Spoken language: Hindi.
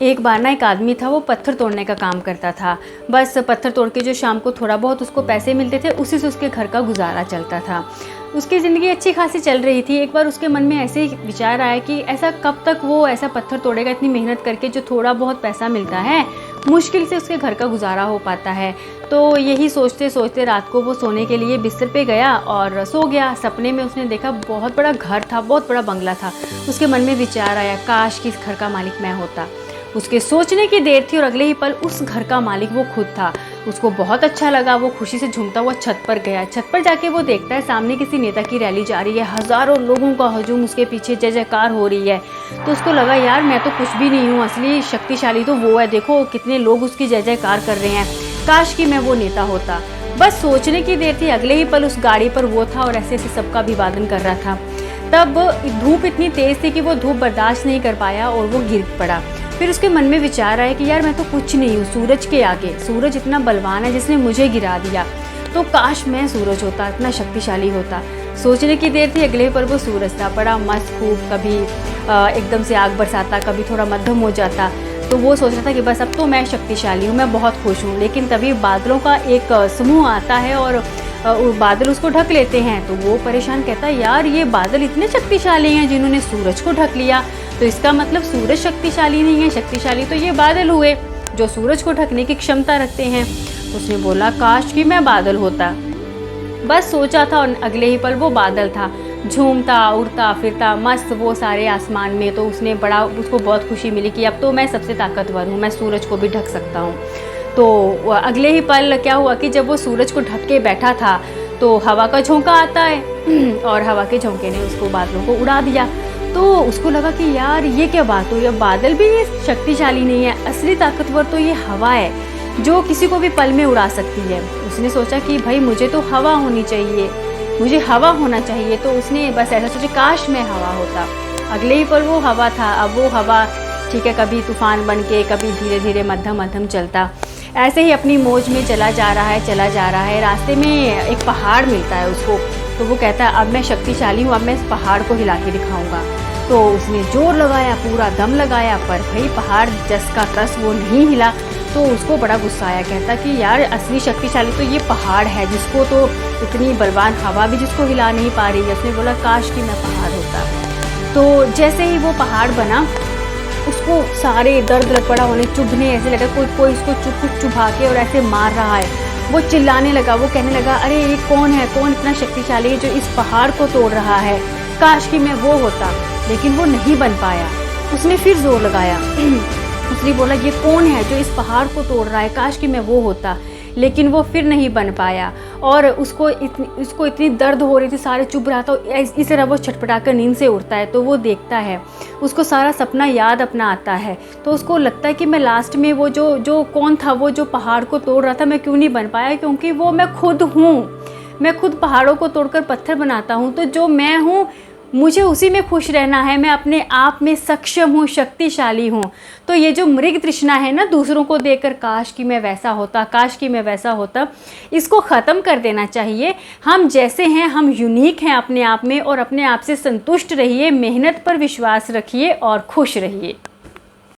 एक बार ना एक आदमी था, वो पत्थर तोड़ने का काम करता था। बस पत्थर तोड़ के जो शाम को थोड़ा बहुत उसको पैसे मिलते थे, उसी से उसके घर का गुजारा चलता था। उसकी ज़िंदगी अच्छी खासी चल रही थी। एक बार उसके मन में ऐसे ही विचार आया कि ऐसा कब तक वो ऐसा पत्थर तोड़ेगा, इतनी मेहनत करके जो थोड़ा बहुत पैसा मिलता है, मुश्किल से उसके घर का गुजारा हो पाता है। तो यही सोचते सोचते रात को वो सोने के लिए बिस्तर पे गया और सो गया। सपने में उसने देखा बहुत बड़ा घर था, बहुत बड़ा बंगला था। उसके मन में विचार आया, काश कि इस घर का मालिक मैं होता। उसके सोचने की देर थी और अगले ही पल उस घर का मालिक वो खुद था। उसको बहुत अच्छा लगा, वो खुशी से झूमता हुआ छत पर गया। छत पर जाके वो देखता है सामने किसी नेता की रैली जा रही है, हज़ारों लोगों का हजूम उसके पीछे जय जयकार हो रही है। तो उसको लगा यार मैं तो कुछ भी नहीं हूँ, असली शक्तिशाली तो वो है, देखो कितने लोग उसकी जय जयकार कर रहे हैं, काश कि मैं वो नेता होता। बस सोचने की देर थी, अगले ही पल उस गाड़ी पर वो था और ऐसे ऐसे सबका अभिवादन कर रहा था। तब धूप इतनी तेज़ थी कि वो धूप बर्दाश्त नहीं कर पाया और वो गिर पड़ा। फिर उसके मन में विचार आया कि यार मैं तो कुछ नहीं हूँ सूरज के आगे, सूरज इतना बलवान है जिसने मुझे गिरा दिया, तो काश मैं सूरज होता, इतना शक्तिशाली होता। सोचने की देर थी, अगले पर वो सूरज था, बड़ा मस्त खूब, कभी एकदम से आग बरसाता, कभी थोड़ा मध्यम हो जाता। तो वो सोच रहा था कि बस अब तो मैं शक्तिशाली हूँ, मैं बहुत खुश हूँ। लेकिन तभी बादलों का एक समूह आता है और बादल उसको ढक लेते हैं। तो वो परेशान कहता है यार ये बादल इतने शक्तिशाली हैं जिन्होंने सूरज को ढक लिया, तो इसका मतलब सूरज शक्तिशाली नहीं है, शक्तिशाली तो ये बादल हुए जो सूरज को ढकने की क्षमता रखते हैं। उसने बोला काश कि मैं बादल होता। बस सोचा था और अगले ही पल वो बादल था, झूमता उड़ता फिरता मस्त वो सारे आसमान में। तो उसको बहुत खुशी मिली कि अब तो मैं सबसे ताकतवर हूँ, मैं सूरज को भी ढक सकता हूँ। तो अगले ही पल क्या हुआ कि जब वो सूरज को ढक के बैठा था तो हवा का झोंका आता है और हवा के झोंके ने उसको बादलों को उड़ा दिया। तो उसको लगा कि यार ये क्या बात हुई, अब बादल भी ये शक्तिशाली नहीं है, असली ताकतवर तो ये हवा है जो किसी को भी पल में उड़ा सकती है। उसने सोचा कि भाई मुझे तो हवा होनी चाहिए, मुझे हवा होना चाहिए। तो उसने बस ऐसा सोचा काश मैं हवा होता। अगले ही पल वो हवा था। अब वो हवा ठीक है, कभी तूफान बन के, कभी धीरे धीरे मध्यम मध्यम चलता, ऐसे ही अपनी मौज में चला जा रहा है। रास्ते में एक पहाड़ मिलता है उसको। तो वो कहता है अब मैं शक्तिशाली हूँ, अब मैं इस पहाड़ को हिला के दिखाऊंगा। तो उसने जोर लगाया, पूरा दम लगाया, पर भाई पहाड़ जस का तस वो नहीं हिला। तो उसको बड़ा गुस्सा आया, कहता कि यार असली शक्तिशाली तो ये पहाड़ है, जिसको तो इतनी बलवान हवा भी जिसको हिला नहीं पा रही है। उसने बोला काश कि मैं पहाड़ होता। तो जैसे ही वो पहाड़ बना, उसको सारे दर्द लग पड़ा होने, चुभने, ऐसे लगा कोई इसको कुछ चुभा के और ऐसे मार रहा है। वो चिल्लाने लगा, वो कहने लगा अरे ये कौन है, कौन इतना शक्तिशाली है जो इस पहाड़ को तोड़ रहा है, काश कि मैं वो होता। लेकिन वो नहीं बन पाया। उसने फिर जोर लगाया उसने बोला ये कौन है जो इस पहाड़ को तोड़ रहा है, काश कि मैं वो होता। लेकिन वो फिर नहीं बन पाया और उसको इतनी दर्द हो रही थी, सारे चुभ रहा था। इस तरह वो छटपटा कर नींद से उठता है। तो वो देखता है, उसको सारा सपना याद अपना आता है। तो उसको लगता है कि मैं लास्ट में वो जो कौन था, वो जो पहाड़ को तोड़ रहा था, मैं क्यों नहीं बन पाया, क्योंकि वो मैं खुद हूँ। मैं खुद पहाड़ों को तोड़कर पत्थर बनाता हूँ। तो जो मैं हूँ मुझे उसी में खुश रहना है, मैं अपने आप में सक्षम हूँ, शक्तिशाली हूँ। तो ये जो मृग तृष्णा है ना, दूसरों को देखकर काश कि मैं वैसा होता, काश कि मैं वैसा होता, इसको ख़त्म कर देना चाहिए। हम जैसे हैं, हम यूनिक हैं अपने आप में, और अपने आप से संतुष्ट रहिए, मेहनत पर विश्वास रखिए और खुश रहिए।